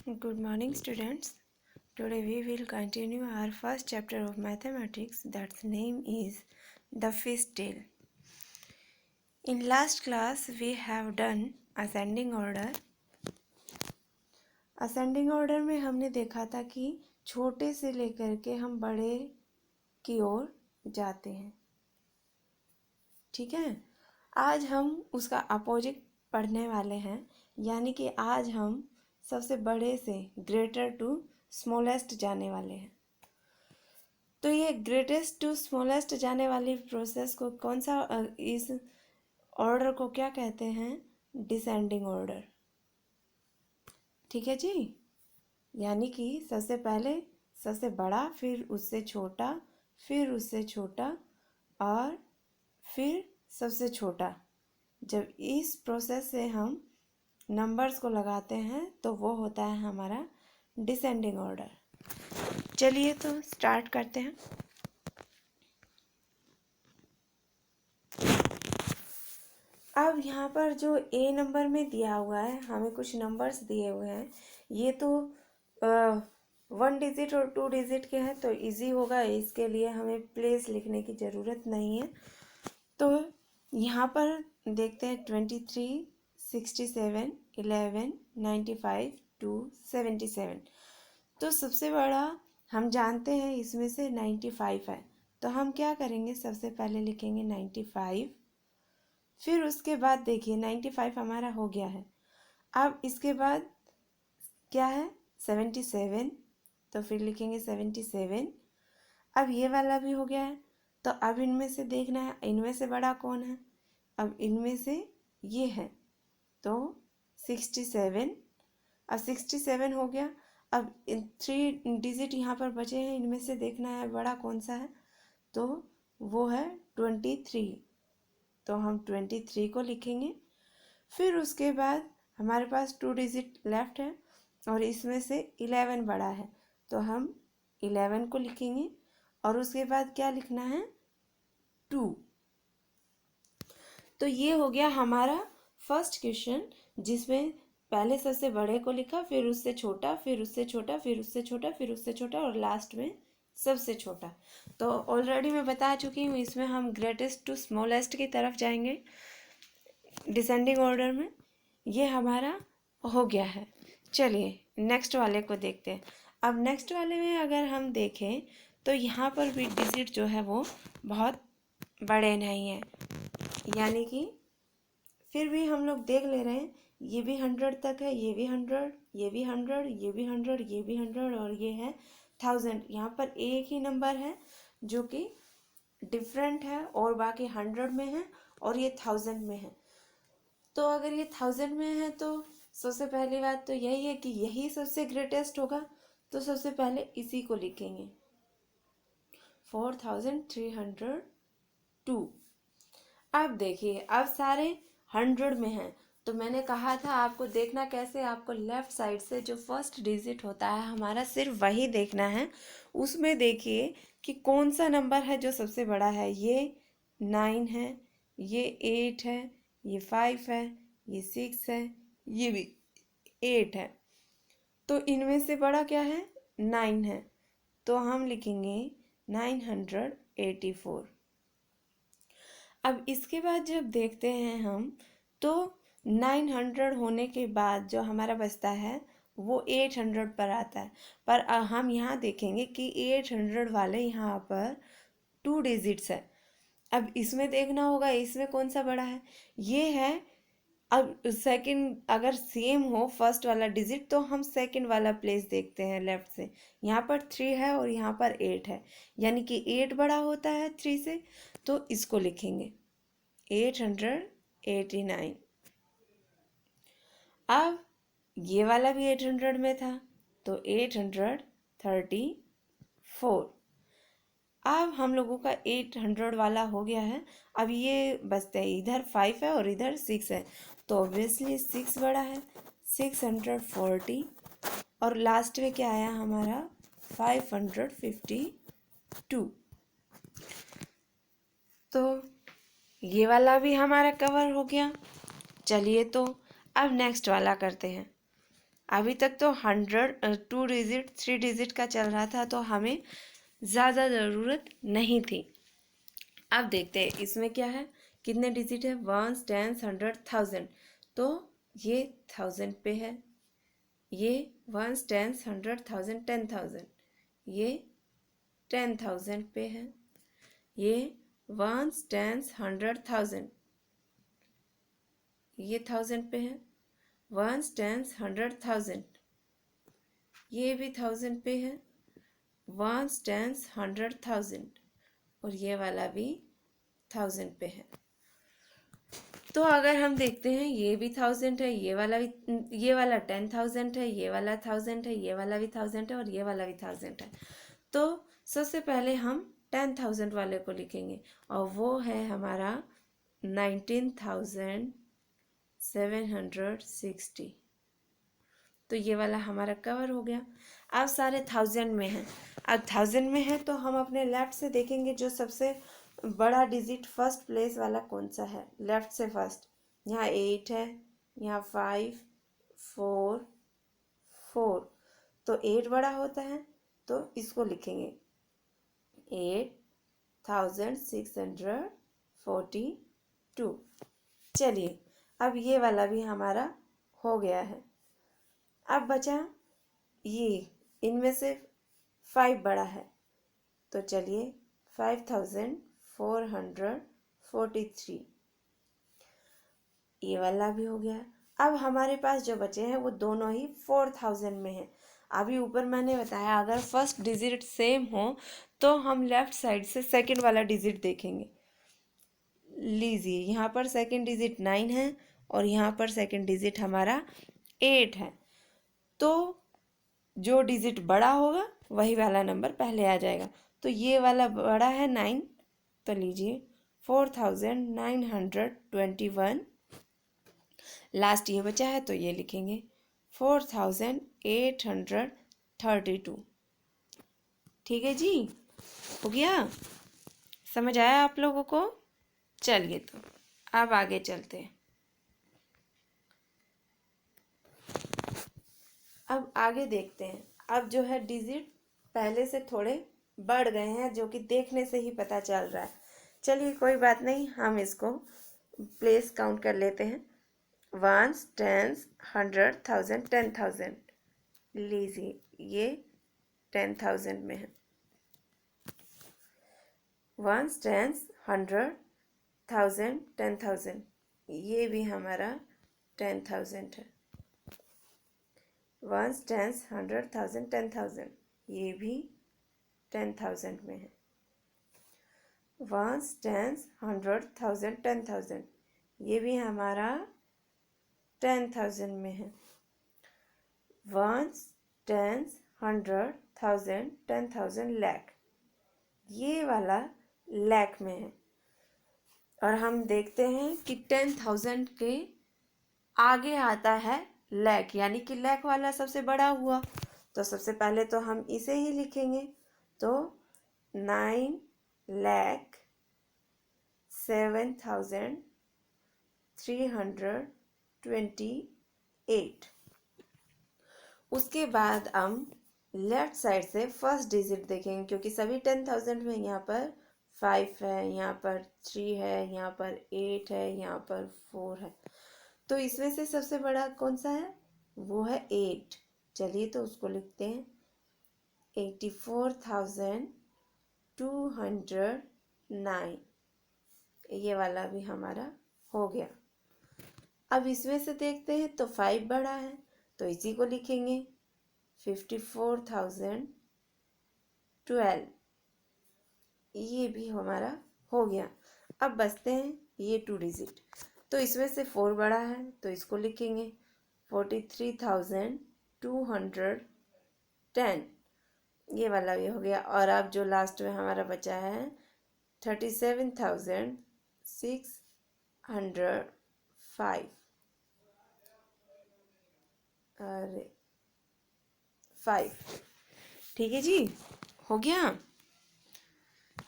Good morning, students. Today we will continue our first chapter of mathematics, that's name is the fish tail. In last class we have done ascending order. Ascending order में हमने देखा था कि छोटे से लेकर के हम बड़े की ओर जाते हैं, ठीक है। आज हम उसका अपोजिट पढ़ने वाले हैं, यानी कि आज हम सबसे बड़े से ग्रेटर टू स्मॉलेस्ट जाने वाले हैं। तो ये ग्रेटेस्ट टू स्मॉलेस्ट जाने वाली प्रोसेस को कौन सा इस ऑर्डर को क्या कहते हैं? डिसेंडिंग ऑर्डर, ठीक है जी। यानी कि सबसे पहले सबसे बड़ा, फिर उससे छोटा, फिर उससे छोटा और फिर सबसे छोटा। जब इस प्रोसेस से हम नंबर्स को लगाते हैं तो वो होता है हमारा डिसेंडिंग ऑर्डर। चलिए तो स्टार्ट करते हैं। अब यहाँ पर जो ए नंबर में दिया हुआ है, हमें कुछ नंबर्स दिए हुए हैं। ये तो 1 डिजिट और 2 डिजिट के हैं तो इजी होगा, इसके लिए हमें प्लेस लिखने की ज़रूरत नहीं है। तो यहाँ पर देखते हैं 23, 67, 11, 95, 2, 77। तो सबसे बड़ा हम जानते हैं इसमें से 95 है, तो हम क्या करेंगे, सबसे पहले लिखेंगे 95। फिर उसके बाद देखिए 95 हमारा हो गया है। अब इसके बाद क्या है, 77, तो फिर लिखेंगे 77। अब ये वाला भी हो गया है, तो अब इनमें से देखना है इनमें से बड़ा कौन है। अब इनमें से ये है, तो 67। अब 67 हो गया। अब 3 डिजिट यहाँ पर बचे हैं, इनमें से देखना है बड़ा कौन सा है, तो वो है 23। तो हम 23 को लिखेंगे। फिर उसके बाद हमारे पास 2 डिजिट लेफ्ट है और इसमें से 11 बड़ा है, तो हम 11 को लिखेंगे। और उसके बाद क्या लिखना है, 2। तो ये हो गया हमारा फर्स्ट क्वेश्चन, जिसमें पहले सबसे बड़े को लिखा, फिर उससे छोटा, फिर उससे छोटा, फिर उससे छोटा, फिर उससे छोटा और लास्ट में सबसे छोटा। तो ऑलरेडी मैं बता चुकी हूँ, इसमें हम ग्रेटेस्ट टू स्मॉलेस्ट की तरफ जाएंगे डिसेंडिंग ऑर्डर में। ये हमारा हो गया है। चलिए नेक्स्ट वाले को देखते हैं। अब नेक्स्ट वाले में अगर हम देखें तो यहाँ पर भी डिजिट जो है वो बहुत बड़े नहीं हैं, यानी कि फिर भी हम लोग देख ले रहे हैं, ये भी 100 तक है, ये भी 100, ये भी 100, ये भी 100, ये भी 100 और ये है 1000। यहाँ पर एक ही नंबर है जो कि डिफरेंट है और बाकी 100 में है और ये 1000 में है। तो अगर ये 1000 में है तो सबसे पहली बात तो यही है कि यही सबसे ग्रेटेस्ट होगा, तो सबसे पहले इसी को लिखेंगे 4302। अब देखिए अब सारे 100 में हैं, तो मैंने कहा था आपको देखना कैसे, आपको लेफ्ट साइड से जो फर्स्ट डिजिट होता है हमारा सिर्फ वही देखना है। उसमें देखिए कि कौन सा नंबर है जो सबसे बड़ा है। ये 9 है, ये 8 है, ये 5 है, ये 6 है, ये भी 8 है। तो इनमें से बड़ा क्या है, 9 है, तो हम लिखेंगे 984। अब इसके बाद जब देखते हैं हम, तो 900 होने के बाद जो हमारा बचता है वो 800 पर आता है। पर हम यहाँ देखेंगे कि 800 वाले यहाँ पर 2 डिजिट्स है। अब इसमें देखना होगा इसमें कौन सा बड़ा है, ये है। अब सेकंड अगर सेम हो फर्स्ट वाला डिजिट तो हम सेकंड वाला प्लेस देखते हैं लेफ्ट से। यहाँ पर 3 है और यहाँ पर 8 है, यानी कि 8 बड़ा होता है 3 से, तो इसको लिखेंगे 889। अब ये वाला भी 800 में था, तो 834। अब हम लोगों का 800 वाला हो गया है। अब ये बचते हैं, इधर 5 है और इधर 6 है, तो ऑब्वियसली 6 बड़ा है, 640। और लास्ट में क्या आया हमारा, 552। तो ये वाला भी हमारा कवर हो गया। चलिए तो अब नेक्स्ट वाला करते हैं। अभी तक तो 2 डिजिट 3 डिजिट का चल रहा था, तो हमें ज़्यादा ज़रूरत नहीं थी। अब देखते हैं इसमें क्या है, कितने डिजिट है, 1 10 100 1000, तो ये 1000 पे है, ये 1 10 100 1000 10,000, ये 10,000 पे है, ये 1 10 100 1000, ये 1000 पे है, 1 10 100 1000, ये भी 1000 पे है, 1 10 100 1000, और ये वाला भी 1000 पे है। तो अगर हम देखते हैं ये भी 1000 है, ये वाला 10,000 है, ये वाला 1000 है, ये वाला भी 1000 है, और ये वाला भी 1000 है। तो सबसे पहले हम 10,000 वाले को लिखेंगे, और वो है हमारा 19,760। तो ये वाला हमारा कवर हो गया। अब सारे 1000 में है, अब 1000 में है तो हम अपने लेफ्ट से देखेंगे जो सबसे बड़ा डिजिट फर्स्ट प्लेस वाला कौन सा है, लेफ्ट से फर्स्ट। यहाँ 8 है, यहाँ 5 4 4, तो 8 बड़ा होता है, तो इसको लिखेंगे 8,642। चलिए अब ये वाला भी हमारा हो गया है। अब बचा ये, इनमें से 5 बड़ा है, तो चलिए 5,443, ये वाला भी हो गया। अब हमारे पास जो बचे हैं वो दोनों ही 4000 में हैं। अभी ऊपर मैंने बताया अगर फर्स्ट डिजिट सेम हो तो हम लेफ्ट साइड से सेकंड वाला डिजिट देखेंगे। लीजिए यहाँ पर सेकंड डिजिट 9 है और यहाँ पर सेकंड डिजिट हमारा 8 है, तो जो डिजिट बड़ा होगा वही वाला नंबर पहले आ जाएगा। तो ये वाला बड़ा है 9, तो लीजिए 4,921। लास्ट ये बचा है तो ये लिखेंगे 4,832। ठीक है जी, हो गया, समझ आया आप लोगों को? चलिए तो अब आगे चलते हैं। अब आगे देखते हैं। अब जो है डिजिट पहले से थोड़े बढ़ गए हैं, जो कि देखने से ही पता चल रहा है। चलिए कोई बात नहीं, हम इसको प्लेस काउंट कर लेते हैं। 1 10 100 1000 10,000, लीजिए ये 10,000 में है। 1 10 100 1000 10,000, ये भी हमारा 10,000 है। 1 10 100 1000 10,000, ये भी 10,000 में है। 1 10 100 1000 10,000, ये भी हमारा 10,000 में है। 1 10 100 1000 10,000 लाख, ये वाला लाख में है। और हम देखते हैं कि 10,000 के आगे आता है लाख, यानी कि लाख वाला सबसे बड़ा हुआ, तो सबसे पहले तो हम इसे ही लिखेंगे। तो 9,07,328। उसके बाद हम लेफ्ट साइड से फर्स्ट डिजिट देखेंगे, क्योंकि सभी 10,000 में यहाँ पर 5 है, यहाँ पर 3 है, यहाँ पर 8 है, यहाँ पर 4 है, तो इसमें से सबसे बड़ा कौन सा है, वो है 8। चलिए तो उसको लिखते हैं 84,209, ये वाला भी हमारा हो गया। अब इसमें से देखते हैं तो 5 बड़ा है, तो इसी को लिखेंगे 54,012, ये भी हमारा हो गया। अब बचते हैं ये 2 डिजिट, तो इसमें से 4 बड़ा है, तो इसको लिखेंगे 43,210, ये वाला भी हो गया। और अब जो लास्ट में हमारा बचा है 37,605, अरे 5। ठीक है जी, हो गया।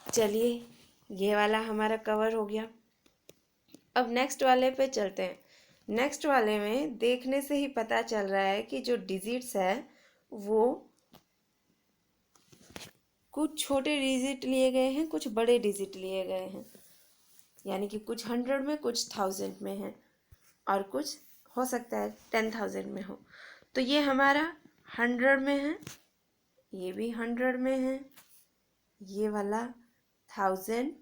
चलिए ये वाला हमारा कवर हो गया। अब नेक्स्ट वाले पे चलते हैं। नेक्स्ट वाले में देखने से ही पता चल रहा है कि जो डिजिट्स है वो कुछ छोटे डिजिट लिए गए हैं, कुछ बड़े डिजिट लिए गए हैं, यानी कि कुछ 100 में, कुछ 1000 में है, और कुछ हो सकता है 10,000 में हो। तो ये हमारा 100 में है, ये भी 100 में है, ये वाला 1000,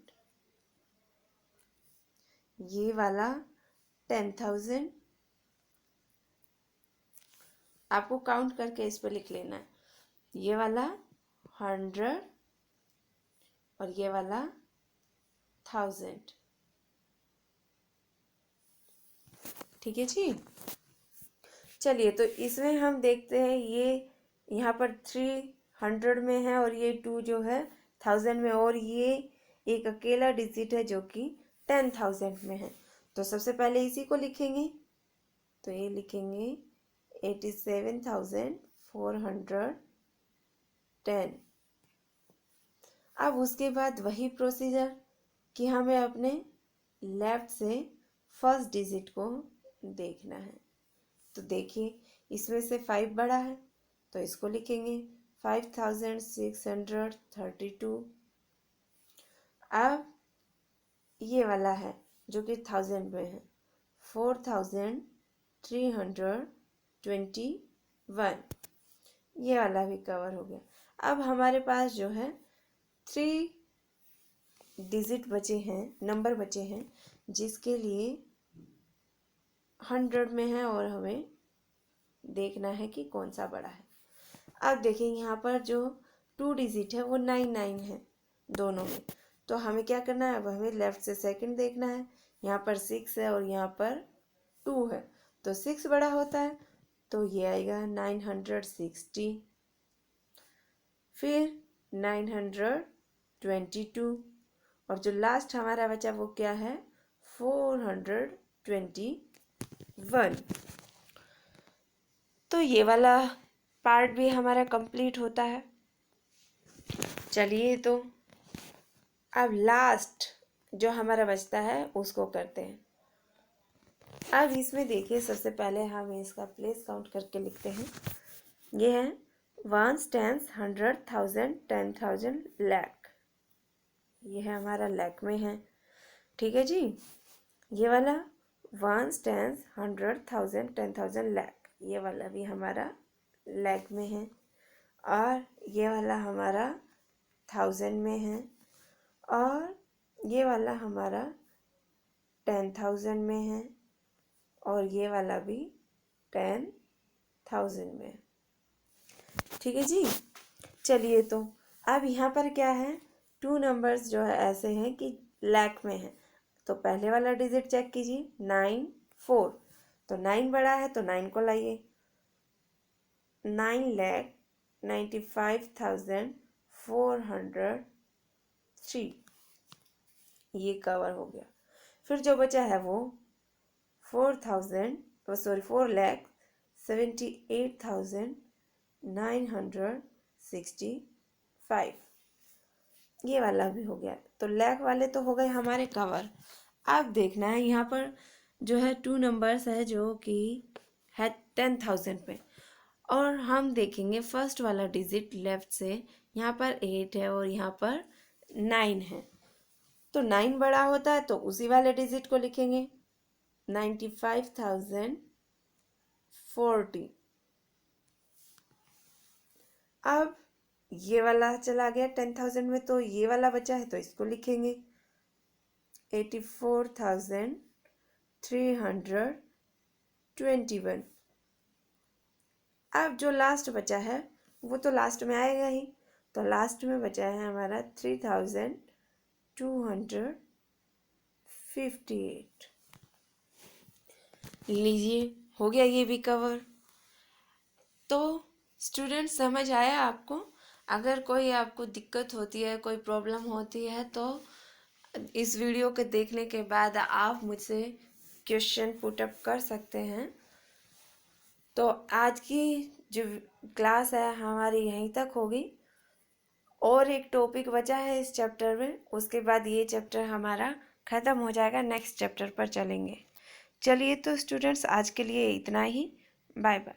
ये वाला 10,000। आपको काउंट करके इस पर लिख लेना है, ये वाला 100 और ये वाला 1000। ठीक है जी। चलिए, तो इसमें हम देखते हैं, ये यहाँ पर 300 में है और ये 2 जो है 1000 में, और ये एक अकेला डिजिट है जो कि 10,000 में है। तो सबसे पहले इसी को लिखेंगे, तो ये लिखेंगे 87,410। अब उसके बाद वही प्रोसीजर कि हमें अपने लेफ्ट से फर्स्ट डिजिट को देखना है। तो देखिए, इसमें से 5 बड़ा है तो इसको लिखेंगे 5,632। अब ये वाला है जो कि 1000 में है, 4,321। ये वाला भी कवर हो गया। अब हमारे पास जो है 3 डिजिट बचे हैं, नंबर बचे हैं, जिसके लिए 100 में है और हमें देखना है कि कौन सा बड़ा है। अब देखिए, यहाँ पर जो 2 डिजिट है वो 99 है दोनों में। तो हमें क्या करना है, अब हमें लेफ्ट से सेकंड देखना है। यहाँ पर 6 है और यहाँ पर 2 है, तो 6 बड़ा होता है, तो ये आएगा 960। फिर 922, और जो लास्ट हमारा बचा वो क्या है, 421। तो ये वाला पार्ट भी हमारा कंप्लीट होता है। चलिए, तो अब लास्ट जो हमारा बचता है उसको करते हैं। अब इसमें देखिए, सबसे पहले हम इसका प्लेस काउंट करके लिखते हैं। ये है 1 10 100 1000 10,000 लाख। ये है हमारा लाख में है। ठीक है जी। ये वाला 1 10 100 1000 10,000 लाख, ये वाला भी हमारा लाख में है। और ये वाला हमारा 1000 में है, और ये वाला हमारा 10,000 में है, और ये वाला भी 10,000 में है। ठीक है जी। चलिए, तो अब यहाँ पर क्या है, 2 नंबर्स जो है ऐसे हैं कि लाख में है। तो पहले वाला डिजिट चेक कीजिए, 9 4, तो 9 बड़ा है तो 9 को लाइए, 9,95,403, ये कवर हो गया। फिर जो बचा है वो 4,78,965, ये वाला भी हो गया। तो लाख वाले तो हो गए हमारे कवर। अब देखना है, यहाँ पर जो है 2 नंबर्स है जो कि है 10,000 पे, और हम देखेंगे फर्स्ट वाला डिजिट लेफ्ट से, यहाँ पर 8 है और यहाँ पर 9 है। तो 9 बड़ा होता है तो उसी वाले डिजिट को लिखेंगे, 95,040। अब ये वाला चला गया 10,000 में, तो ये वाला बचा है तो इसको लिखेंगे 84,321। अब जो लास्ट बचा है वो तो लास्ट में आएगा ही, तो लास्ट में बचा है हमारा 3,258। लीजिए, हो गया ये भी कवर। तो स्टूडेंट, समझ आया आपको? अगर कोई आपको दिक्कत होती है, कोई प्रॉब्लम होती है, तो इस वीडियो के देखने के बाद आप मुझसे क्वेश्चन पुटअप कर सकते हैं। तो आज की जो क्लास है हमारी यहीं तक होगी, और एक टॉपिक बचा है इस चैप्टर में, उसके बाद ये चैप्टर हमारा ख़त्म हो जाएगा, नेक्स्ट चैप्टर पर चलेंगे। चलिए तो स्टूडेंट्स आज के लिए इतना ही। Bye bye.